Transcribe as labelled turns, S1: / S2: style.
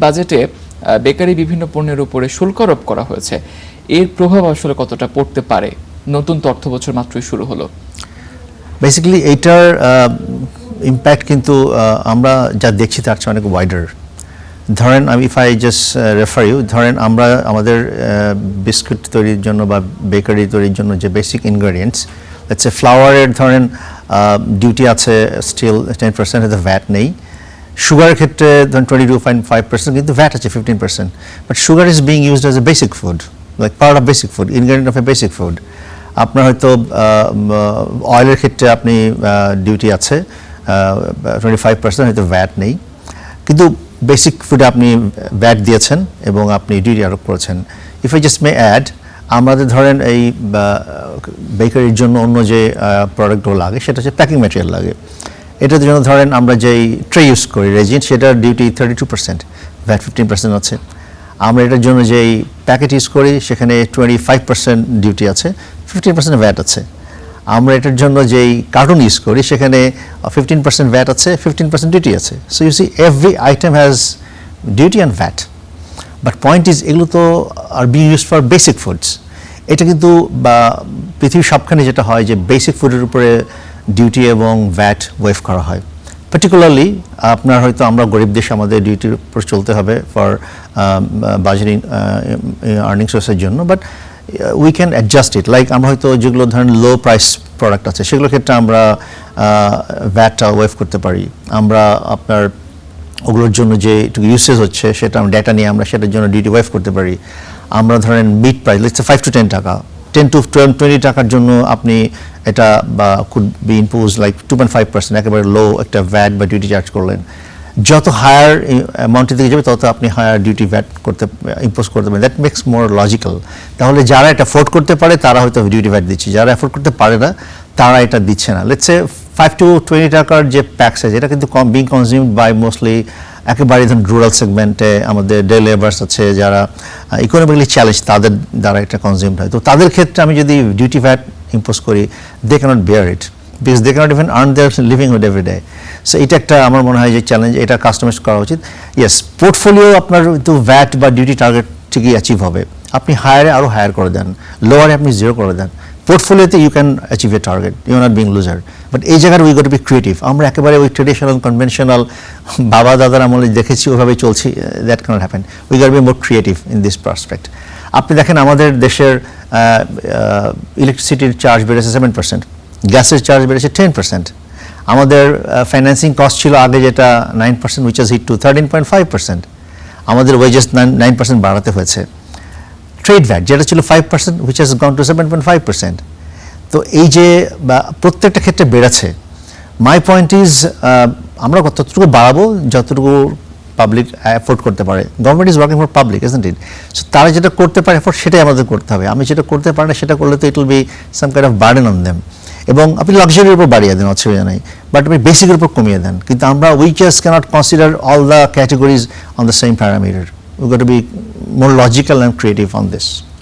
S1: বাজেটে বেকারি বিভিন্ন পণ্যের উপরে শুল্ক আরোপ করা হয়েছে, এর প্রভাব আসলে কতটা পড়তে পারে? নতুন অর্থ বছর মাত্রই শুরু হলো।
S2: বেসিক্যালি এইটার ইম্প্যাক্ট কিন্তু আমরা যা দেখছি তার চেয়ে অনেক ওয়াইডার। ধরেন if I just refer you, ধরেন আমরা আমাদের বিস্কুট তৈরির জন্য বা বেকারি তৈরির জন্য যে বেসিক ইনগ্রেডিয়েন্টস, লেটস সে ফ্লাওয়ারের ধরেন ডিউটি আছে স্টিল 10%, হয়তো ভ্যাট নেই। সুগারের ক্ষেত্রে ধরেন 22.5%, কিন্তু ভ্যাট আছে 15%। But sugar is being used as a basic food, like part of basic food, ingredient of A basic food. আপনার হয়তো অয়েলের ক্ষেত্রে আপনি ডিউটি আছে 25%, হয়তো ভ্যাট নেই, কিন্তু বেসিক ফুডে আপনি ভ্যাট দিয়েছেন এবং আপনি ডিউটি আরোপ করেছেন। If I just may add, আমাদের ধরেন এই বেকারির জন্য অন্য যে প্রোডাক্টগুলো লাগে সেটা হচ্ছে প্যাকিং ম্যাটেরিয়াল লাগে। এটার জন্য ধরেন আমরা যেই ট্রে ইউজ করি রেজিন, সেটার ডিউটি 32%, ভ্যাট 15% আছে। আমরা এটার জন্য যেই প্যাকেট ইউজ করি সেখানে 25% ডিউটি আছে, 15% ভ্যাট আছে। আমরা এটার জন্য যেই কার্টুন ইউজ করি সেখানে 15% ভ্যাট আছে, 15% ডিউটি আছে। So you see every item has duty and VAT. But point is, এগুলো তো are being use for basic foods. এটা কিন্তু বা পৃথিবীর সবখানে যেটা হয় যে বেসিক ফুডের উপরে ডিউটি এবং ভ্যাট ওয়েভ করা হয়। পার্টিকুলারলি আপনার হয়তো আমরা গরিব দেশে আমাদের ডিউটির উপর চলতে হবে ফর বাজারিং আর্নিং সোর্সের জন্য, but we can adjust it. Like আমরা হয়তো যেগুলো ধরেন লো প্রাইস প্রোডাক্ট আছে সেগুলোর ক্ষেত্রে আমরা ভ্যাটটা ওয়েভ করতে পারি। আমরা আপনার ওগুলোর জন্য যে একটু ইউসেজ হচ্ছে সেটা ডেটা নিয়ে আমরা সেটার জন্য ডিউটি ওয়েভ করতে পারি। আমরা ধরেন meat price let's say 5 to 10 টাকা, 10 to 20 টাকার জন্য আপনি এটা বা কুড বি ইম্পোজ লাইক 2.5%, একেবারে লো একটা ভ্যাট বা ডিউটি চার্জ করলেন। যত হায়ার অ্যামাউন্টের দিকে যাবে তত আপনি হায়ার ডিউটি ভ্যাট ইম্পোজ করতে পারেন। That makes more logical. তাহলে যারা এটা অ্যাফোর্ড করতে পারে তারা হয়তো ডিউটি ভ্যাট দিচ্ছে, যারা অ্যাফোর্ড করতে পারে না তারা এটা দিচ্ছে না। লেটস সে 5 to 20 টাকার যে প্যাক সাইজ, এটা কিন্তু বিং কনজিউমড বাই মোস্টলি একেবারে ধরুন রুরাল সেগমেন্টে আমাদের ডে লেবার্স আছে যারা ইকোনমিক্যালি চ্যালেঞ্জ, তাদের দ্বারা এটা কনজিউমড হয়। তো তাদের ক্ষেত্রে আমি যদি ডিউটি ভ্যাট ইম্পোজ করি, they cannot bear it because they cannot even earn their livelihood every day. So এটা একটা আমার মনে হয় যে চ্যালেঞ্জ, এটা কাস্টমাইজ করা উচিত। ইয়েস, পোর্টফোলিও আপনার কিন্তু ভ্যাট বা ডিউটি টার্গেট ঠিকই অ্যাচিভ হবে। আপনি হায়ারে আরও হায়ার করে দেন, লোয়ারে আপনি জিরো করে দেন, পোর্টফোলিওতে you can achieve a target, you not being loser. But এই জায়গায় we got to be creative. আমরা একেবারে ওই ট্রেডিশনাল কনভেনশনাল বাবা দাদার আমলে দেখেছি ওইভাবে চলছি, that cannot happen. We got be more creative in this prospect. আপনি দেখেন আমাদের দেশের ইলেকট্রিসিটির চার্জ বেড়েছে 7%, গ্যাসের চার্জ বেড়েছে 10%। আমাদের ফাইন্যান্সিং কস্ট ছিল আগে যেটা 9%, উইচ হ্যাজ হিট টু 13.5%। আমাদের ওয়েজেস 9% বাড়াতে হয়েছে। ট্রেড ভ্যাট যেটা ছিল 5%, which has gone to 7.5%. তো এই যে প্রত্যেকটা ক্ষেত্রে বেড়েছে। মাই পয়েন্ট ইজ আমরা ততটুকু বাড়াবো যতটুকু পাবলিক অ্যাফোর্ড করতে পারে। Government is working for public, isn't it? So তারা যেটা করতে পারে এফোর্ড সেটাই আমাদের করতে হবে। আমি যেটা করতে পারি না সেটা করলে তো it will be some kind of burden on them. এবং আপনি লাক্সারির উপর বাড়িয়ে দেন, অসুবিধা নেই, বাট আপনি বেসিকের উপর কমিয়ে দেন। কিন্তু আমরা we just cannot consider all the categories on the same parameter. We got to be more logical and creative on this.